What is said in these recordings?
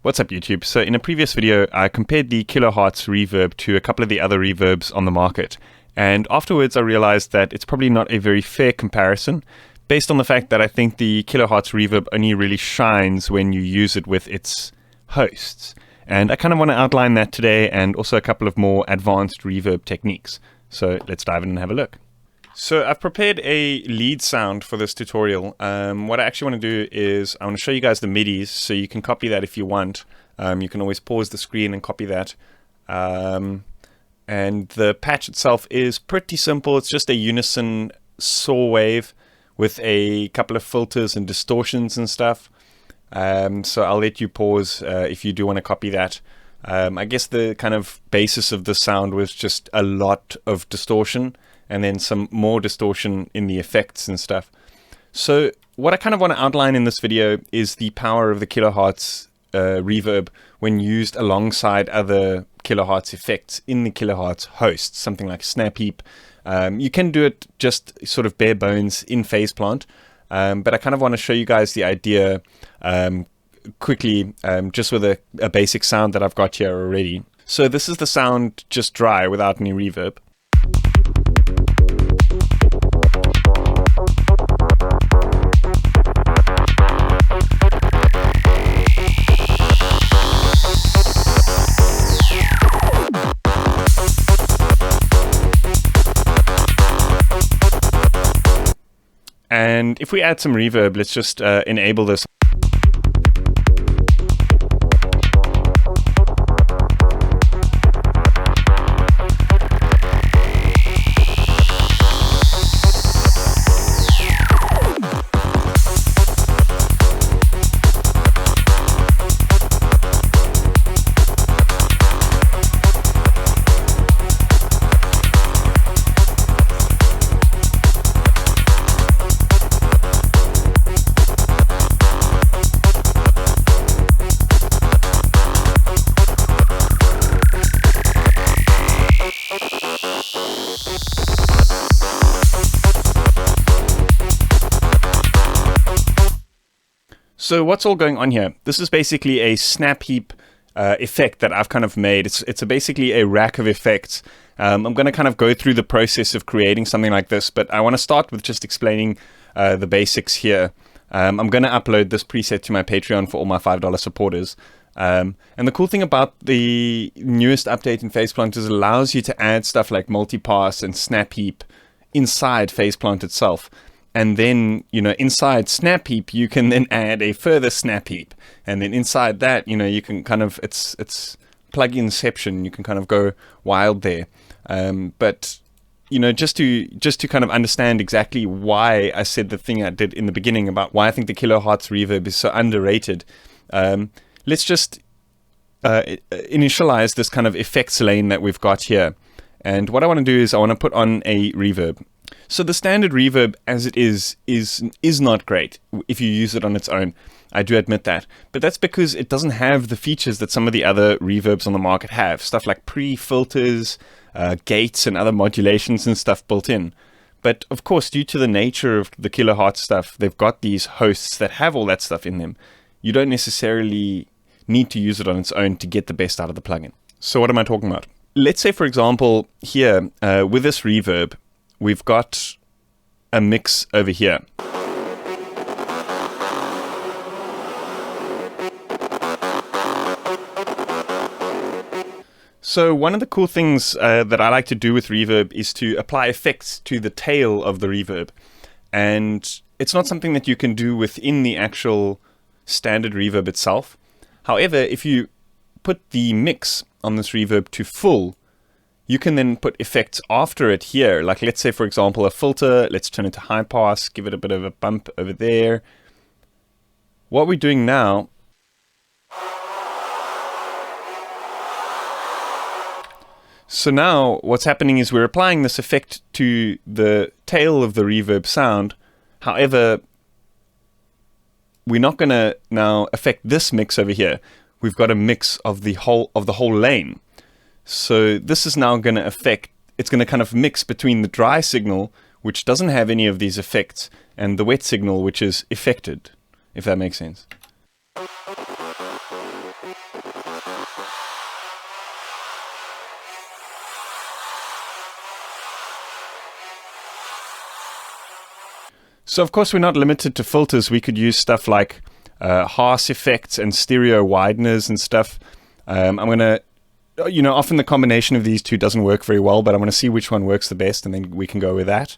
What's up YouTube? So in a previous video I compared the kHs Reverb to a couple of the other reverbs on the market, and afterwards I realized that it's probably not a very fair comparison based on the fact that I think the kHs Reverb only really shines when you use it with its hosts. And I kind of want to outline that today, and also a couple of more advanced reverb techniques. So let's dive in and have a look. So I've prepared a lead sound for this tutorial. What I actually want to do is I want to show you guys the MIDIs, so you can copy that if you want. You can always pause the screen and copy that. And the patch itself is pretty simple. It's just a unison saw wave with a couple of filters and distortions and stuff. So I'll let you pause if you do want to copy that. I guess the kind of basis of the sound was just a lot of distortion, and then some more distortion in the effects and stuff. So what I kind of want to outline in this video is the power of the kHs reverb when used alongside other kHs effects in the kHs host, something like Snap Heap. You can do it just sort of bare bones in Phase Plant, but I kind of want to show you guys the idea quickly, just with a basic sound that I've got here already. So this is the sound just dry without any reverb. And if we add some reverb, let's just enable this. So what's all going on here? This is basically a snap heap effect that I've kind of made. It's basically a rack of effects. I'm going to kind of go through the process of creating something like this, but I want to start with just explaining the basics here. I'm going to upload this preset to my Patreon for all my $5 supporters. And the cool thing about the newest update in Phase Plant is it allows you to add stuff like multipass and snap heap inside Phase Plant itself. And then, you know, inside Snap Heap, you can then add a further Snap Heap. And then inside that, you know, you can kind of, it's plug-inception. You can kind of go wild there. But, you know, just to kind of understand exactly why I said the thing I did in the beginning about why I think the kHs reverb is so underrated, let's just initialize this kind of effects lane that we've got here. And what I want to do is I want to put on a reverb. So the standard reverb as it is not great if you use it on its own. I do admit that. But that's because it doesn't have the features that some of the other reverbs on the market have. Stuff like pre-filters, gates and other modulations and stuff built in. But of course, due to the nature of the kHs stuff, they've got these hosts that have all that stuff in them. You don't necessarily need to use it on its own to get the best out of the plugin. So what am I talking about? Let's say, for example, here, with this reverb, we've got a mix over here. So one of the cool things that I like to do with reverb is to apply effects to the tail of the reverb. And it's not something that you can do within the actual standard reverb itself. However, if you put the mix on this reverb to full, you can then put effects after it here. Like let's say, for example, a filter. Let's turn it to high pass, give it a bit of a bump over there. What we're doing now So now what's happening is we're applying this effect to the tail of the reverb sound. However, we're not going to now affect this mix over here. We've got a mix of the whole lane. So this is now going to affect, it's going to kind of mix between the dry signal, which doesn't have any of these effects, and the wet signal, which is affected, if that makes sense. So of course we're not limited to filters. We could use stuff like Haas effects and stereo wideners and stuff. I'm going to, often the combination of these two doesn't work very well, but I'm going to see which one works the best, and then we can go with that.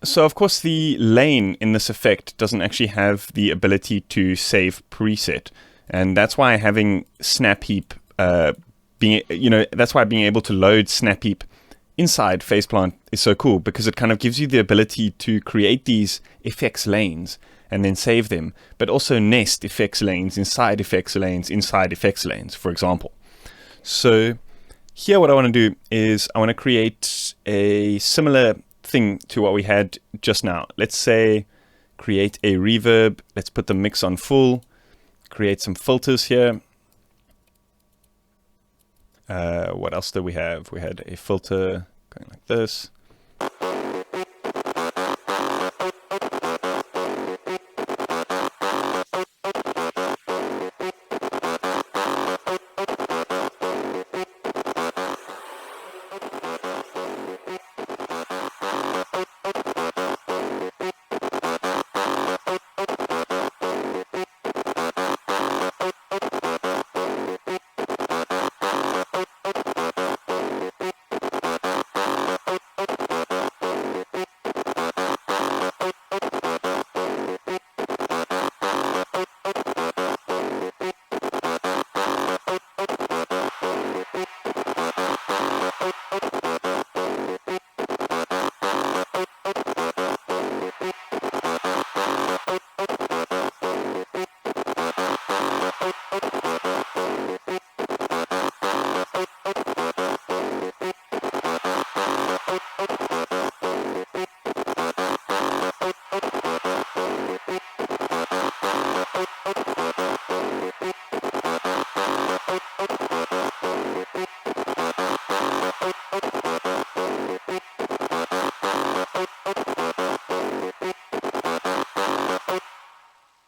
So of course the lane in this effect doesn't actually have the ability to save preset, and that's why having Snap Heap that's why being able to load Snap Heap inside Faceplant is so cool, because it kind of gives you the ability to create these effects lanes and then save them, but also nest effects lanes inside effects lanes inside effects lanes, for example. So here what I want to do is I want to create a similar thing to what we had just now. Let's say create a reverb. Let's put the mix on full. Create some filters here. What else did we have? We had a filter going like this.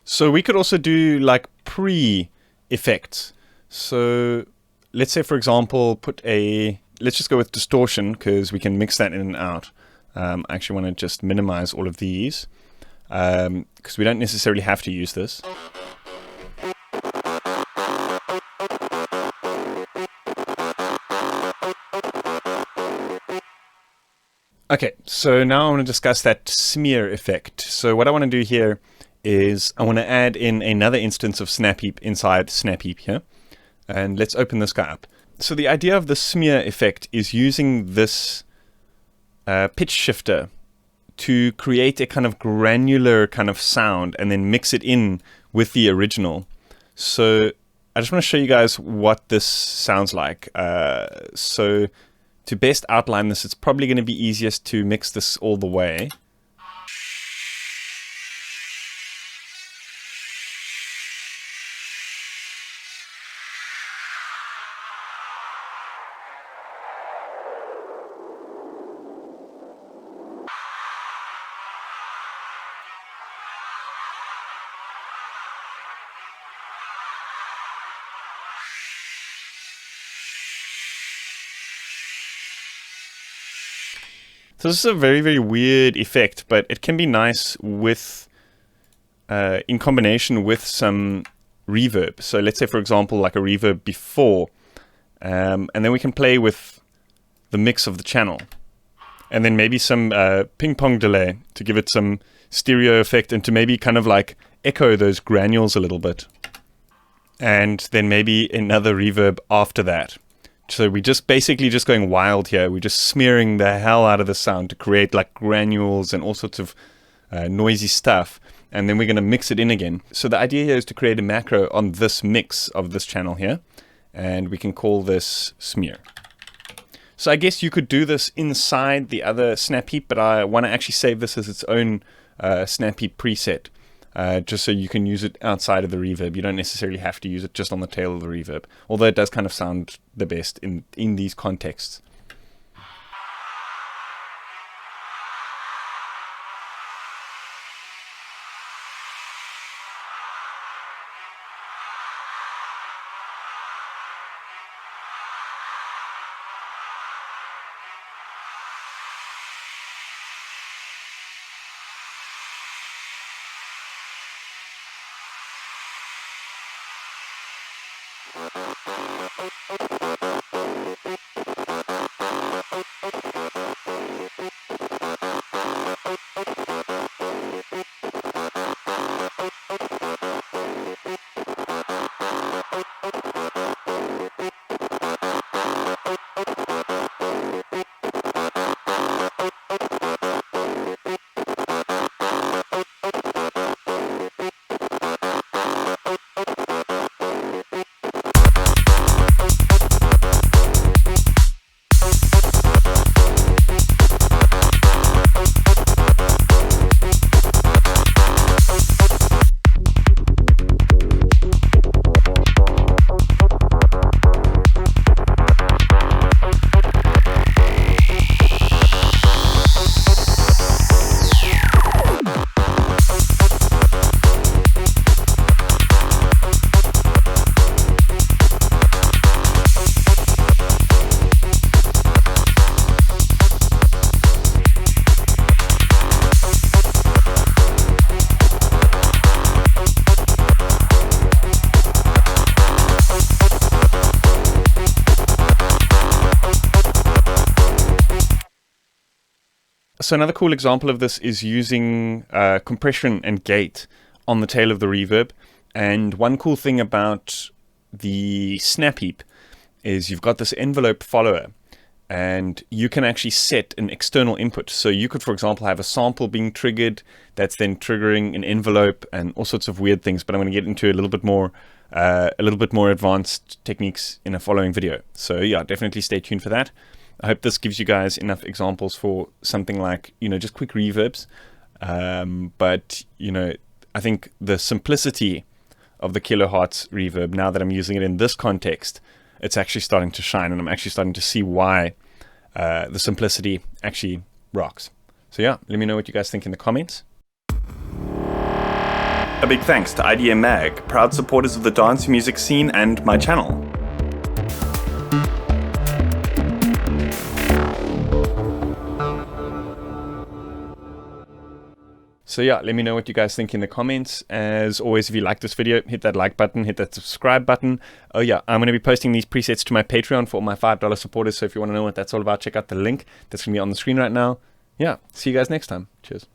So we could also do like pre-effects. So let's say, for example, let's just go with distortion, because we can mix that in and out. I actually want to just minimize all of these, because we don't necessarily have to use this. Okay, so now I want to discuss that smear effect. So what I want to do here is I want to add in another instance of Snap Heap inside Snap Heap here. And let's open this guy up. So the idea of the smear effect is using this pitch shifter to create a kind of granular kind of sound and then mix it in with the original. So I just want to show you guys what this sounds like. So to best outline this, it's probably going to be easiest to mix this all the way. So this is a very, very weird effect, but it can be nice with, in combination with some reverb. So let's say, for example, like a reverb before, and then we can play with the mix of the channel. And then maybe some ping pong delay to give it some stereo effect and to maybe kind of like echo those granules a little bit. And then maybe another reverb after that. So we're just basically just going wild here. We're just smearing the hell out of the sound to create like granules and all sorts of noisy stuff. And then we're going to mix it in again. So the idea here is to create a macro on this mix of this channel here. And we can call this smear. So I guess you could do this inside the other Snap Heap, but I want to actually save this as its own Snap Heap preset. just so you can use it outside of the reverb. You don't necessarily have to use it just on the tail of the reverb, although it does kind of sound the best in these contexts. So another cool example of this is using compression and gate on the tail of the reverb. And one cool thing about the snap heap is you've got this envelope follower, and you can actually set an external input. So you could, for example, have a sample being triggered that's then triggering an envelope and all sorts of weird things. But I'm going to get into a little bit more advanced techniques in a following video. So yeah, definitely stay tuned for that. I hope this gives you guys enough examples for something like, just quick reverbs. But, I think the simplicity of the kHs Reverb, now that I'm using it in this context, it's actually starting to shine, and I'm actually starting to see why the simplicity actually rocks. So yeah, let me know what you guys think in the comments. A big thanks to IDM Mag, proud supporters of the dance music scene and my channel. So yeah, let me know what you guys think in the comments. As always, if you like this video, hit that like button, hit that subscribe button. Oh yeah, I'm going to be posting these presets to my Patreon for all my $5 supporters. So if you want to know what that's all about, check out the link that's going to be on the screen right now. Yeah, see you guys next time. Cheers.